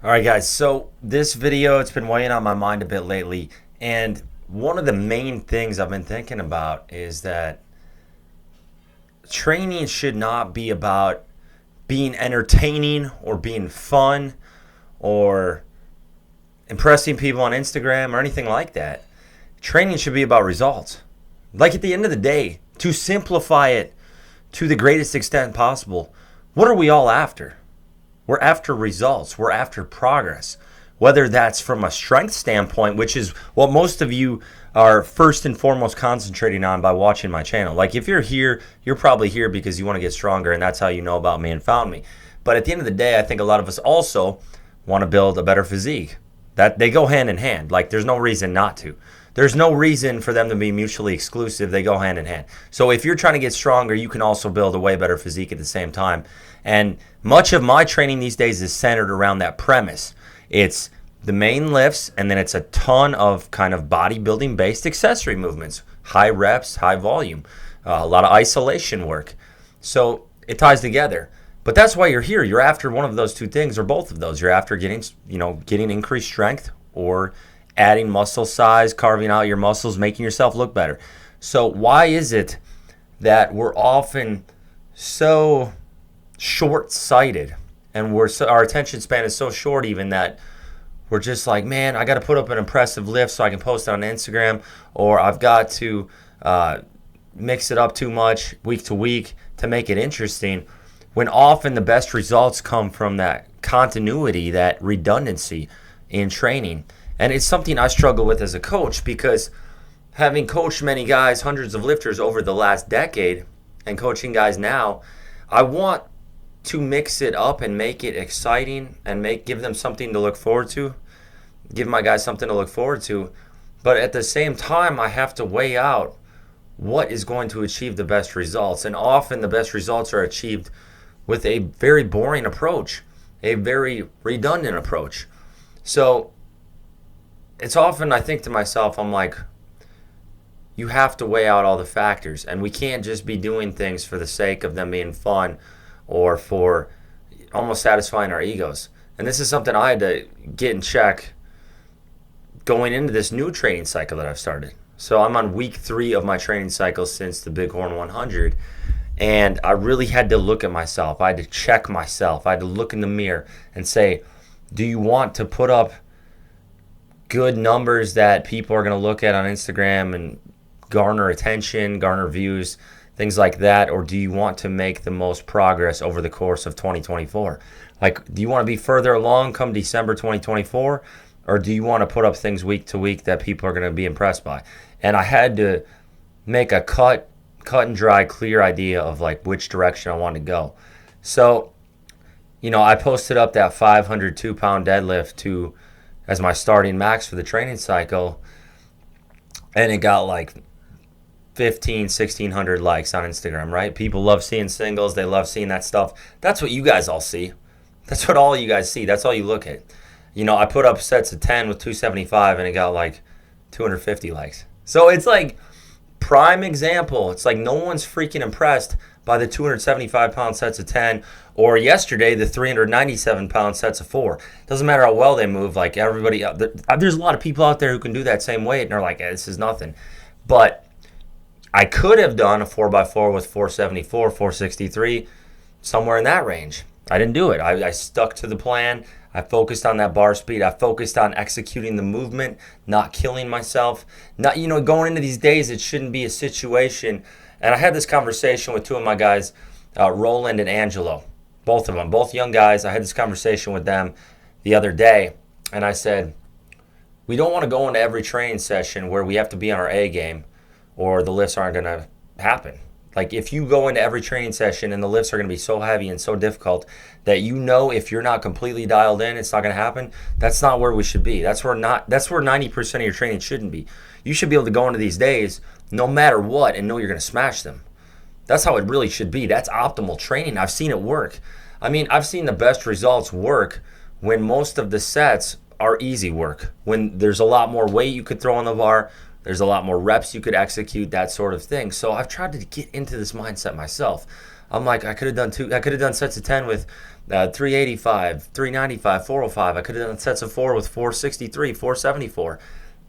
All right, guys. So this video, it's been weighing on my mind a bit lately. And one of the main things I've been thinking about is that training should not be about being entertaining or being fun or impressing people on Instagram or anything like that. Training should be about results. Like at the end of the day, to simplify it to the greatest extent possible, what are we all after? We're after results. We're after progress. Whether that's from a strength standpoint, which is what most of you are first and foremost concentrating on by watching my channel. Like if you're here, you're probably here because you want to get stronger and that's how you know about me and found me. But at the end of the day, I think a lot of us also want to build a better physique. That they go hand in hand. Like there's no reason not to. There's no reason for them to be mutually exclusive. They go hand in hand. So if you're trying to get stronger, you can also build a way better physique at the same time. And much of my training these days is centered around that premise. It's the main lifts, and then it's a ton of kind of bodybuilding based accessory movements, high reps, high volume, a lot of isolation work. So it ties together. But that's why you're here. You're after one of those two things or both of those. You're after getting increased strength or adding muscle size, carving out your muscles, making yourself look better. So why is it that we're often so short-sighted and our attention span is so short even that we're just like, man, I got to put up an impressive lift so I can post it on Instagram, or I've got to mix it up too much week to week to make it interesting, when often the best results come from that continuity, that redundancy in training. And it's something I struggle with as a coach because having coached many guys, hundreds of lifters over the last decade, and coaching guys now, I want to mix it up and make it exciting and give them something to look forward to, give my guys something to look forward to. But at the same time, I have to weigh out what is going to achieve the best results. And often the best results are achieved with a very boring approach, a very redundant approach. So it's often I think to myself, I'm like, you have to weigh out all the factors, and we can't just be doing things for the sake of them being fun or for almost satisfying our egos. And this is something I had to get in check going into this new training cycle that I've started. So I'm on week 3 of my training cycle since the Bighorn 100, and I really had to look at myself. I had to check myself. I had to look in the mirror and say, do you want to put up good numbers that people are going to look at on Instagram and garner attention, garner views, things like that? Or do you want to make the most progress over the course of 2024? Like, do you want to be further along come December 2024? Or do you want to put up things week to week that people are going to be impressed by? And I had to make a cut and dry, clear idea of like which direction I wanted to go. So, I posted up that 502-pound deadlift as my starting max for the training cycle, and it got like 1,600 likes on Instagram, right? People love seeing singles. They love seeing that stuff. That's what you guys all see. That's what all you guys see. That's all you look at. I put up sets of 10 with 275, and it got like 250 likes. So it's like prime example. It's like no one's freaking impressed by the 275-pound sets of 10, or yesterday the 397-pound sets of 4. Doesn't matter how well they move. Like everybody, there's a lot of people out there who can do that same weight, and they're like, this is nothing. But I could have done a 4x4 with 474, 463, somewhere in that range. I didn't do it. I stuck to the plan. I focused on that bar speed. I focused on executing the movement, not killing myself. Not, going into these days, it shouldn't be a situation. And I had this conversation with two of my guys, Roland and Angelo, both of them, both young guys. I had this conversation with them the other day, and I said, we don't want to go into every training session where we have to be on our A game or the lifts aren't going to happen. Like if you go into every training session and the lifts are going to be so heavy and so difficult that if you're not completely dialed in, it's not going to happen. That's not where we should be. That's where 90% of your training shouldn't be. You should be able to go into these days no matter what and know you're going to smash them. That's how it really should be. That's optimal training. I've seen it work. I've seen the best results work when most of the sets are easy work. When there's a lot more weight you could throw on the bar, there's a lot more reps you could execute, that sort of thing. So I've tried to get into this mindset myself. I'm like, I could have done sets of 10 with 385, 395, 405. I could have done sets of 4 with 463, 474.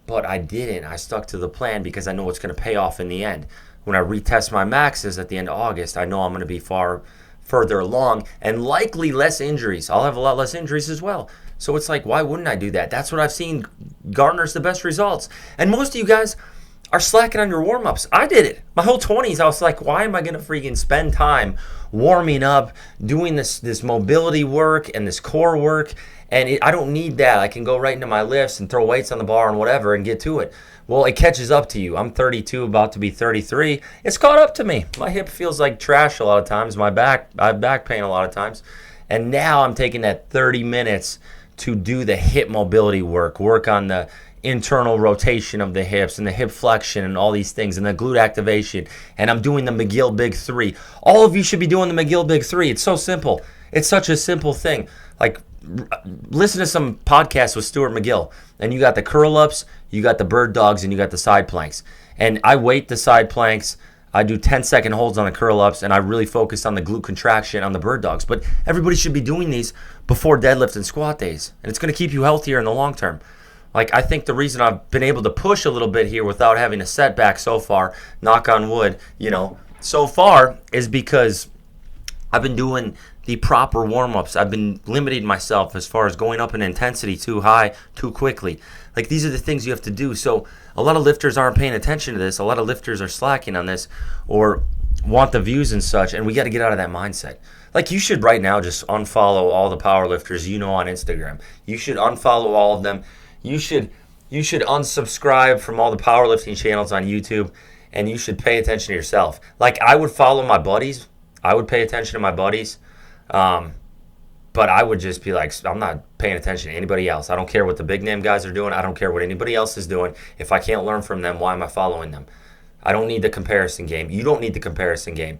But I didn't. I stuck to the plan because I know it's going to pay off in the end. When I retest my maxes at the end of August, I know I'm going to be far further along and likely less injuries. I'll have a lot less injuries as well. So it's like, why wouldn't I do that? That's what I've seen garners the best results. And most of you guys are slacking on your warm-ups. I did it. My whole 20s, I was like, why am I going to freaking spend time warming up, doing this mobility work and this core work? And I don't need that. I can go right into my lifts and throw weights on the bar and whatever and get to it. Well, it catches up to you. I'm 32, about to be 33. It's caught up to me. My hip feels like trash a lot of times. I have back pain a lot of times. And now I'm taking that 30 minutes to do the hip mobility work on the internal rotation of the hips and the hip flexion and all these things and the glute activation. And I'm doing the McGill Big 3. All of you should be doing the McGill Big 3. It's so simple. It's such a simple thing. Like, listen to some podcasts with Stuart McGill, and you got the curl-ups, you got the bird dogs, and you got the side planks. And I weight the side planks. I do 10-second holds on the curl-ups, and I really focus on the glute contraction on the bird dogs. But everybody should be doing these before deadlift and squat days, and it's going to keep you healthier in the long term. Like, I think the reason I've been able to push a little bit here without having a setback so far, knock on wood, so far, is because I've been doing the proper warm-ups. I've been limiting myself as far as going up in intensity too high, too quickly. Like, these are the things you have to do. So a lot of lifters aren't paying attention to this. A lot of lifters are slacking on this or want the views and such, and we got to get out of that mindset. Like, you should right now just unfollow all the power lifters on Instagram. You should unfollow all of them. You should unsubscribe from all the powerlifting channels on YouTube, and you should pay attention to yourself. Like, I would follow my buddies. I would pay attention to my buddies. But I would just be like, I'm not paying attention to anybody else. I don't care what the big name guys are doing. I don't care what anybody else is doing. If I can't learn from them, why am I following them? I don't need the comparison game. You don't need the comparison game.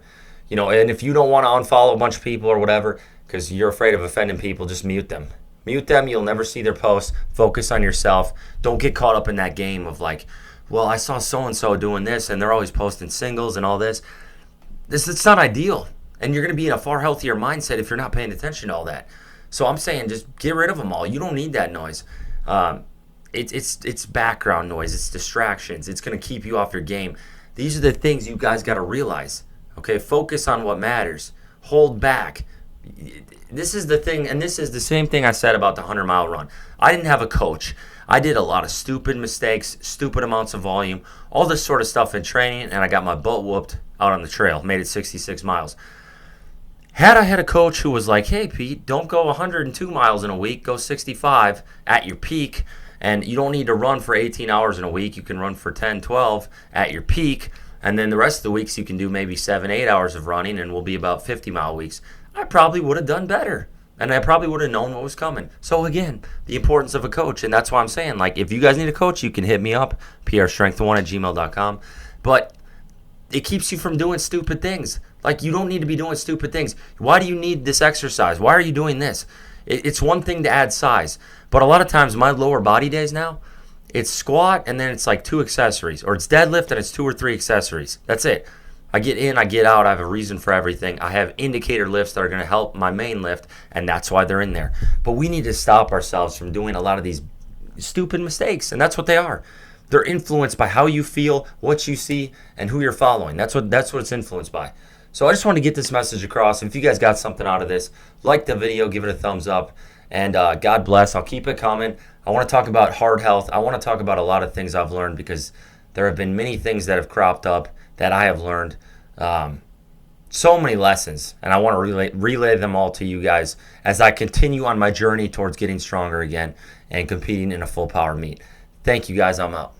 And if you don't want to unfollow a bunch of people or whatever because you're afraid of offending people, just mute them. Mute them. You'll never see their posts. Focus on yourself. Don't get caught up in that game of like, well, I saw so-and-so doing this and they're always posting singles and all this. It's not ideal. And you're going to be in a far healthier mindset if you're not paying attention to all that. So I'm saying just get rid of them all. You don't need that noise. It's background noise. It's distractions. It's going to keep you off your game. These are the things you guys got to realize. Okay, focus on what matters. Hold back. This is the thing, and this is the same thing I said about the 100-mile run. I didn't have a coach. I did a lot of stupid mistakes, stupid amounts of volume, all this sort of stuff in training, and I got my butt whooped out on the trail. Made it 66 miles. Had I had a coach who was like, hey, Pete, don't go 102 miles in a week, go 65 at your peak, and you don't need to run for 18 hours in a week. You can run for 10, 12 at your peak, and then the rest of the weeks you can do maybe 7, 8 hours of running, and we'll be about 50-mile weeks. I probably would have done better, and I probably would have known what was coming. So, again, the importance of a coach, and that's why I'm saying, like, if you guys need a coach, you can hit me up, prstrength1@gmail.com, but it keeps you from doing stupid things. Like, you don't need to be doing stupid things. Why do you need this exercise? Why are you doing this? It's one thing to add size. But a lot of times, my lower body days now, it's squat and then it's like 2 accessories. Or it's deadlift and it's 2 or 3 accessories. That's it. I get in, I get out. I have a reason for everything. I have indicator lifts that are going to help my main lift, and that's why they're in there. But we need to stop ourselves from doing a lot of these stupid mistakes, and that's what they are. They're influenced by how you feel, what you see, and who you're following. That's what it's influenced by. So I just want to get this message across. If you guys got something out of this, like the video, give it a thumbs up, and God bless. I'll keep it coming. I want to talk about heart health. I want to talk about a lot of things I've learned because there have been many things that have cropped up that I have learned. So many lessons, and I want to relay them all to you guys as I continue on my journey towards getting stronger again and competing in a full power meet. Thank you guys. I'm out.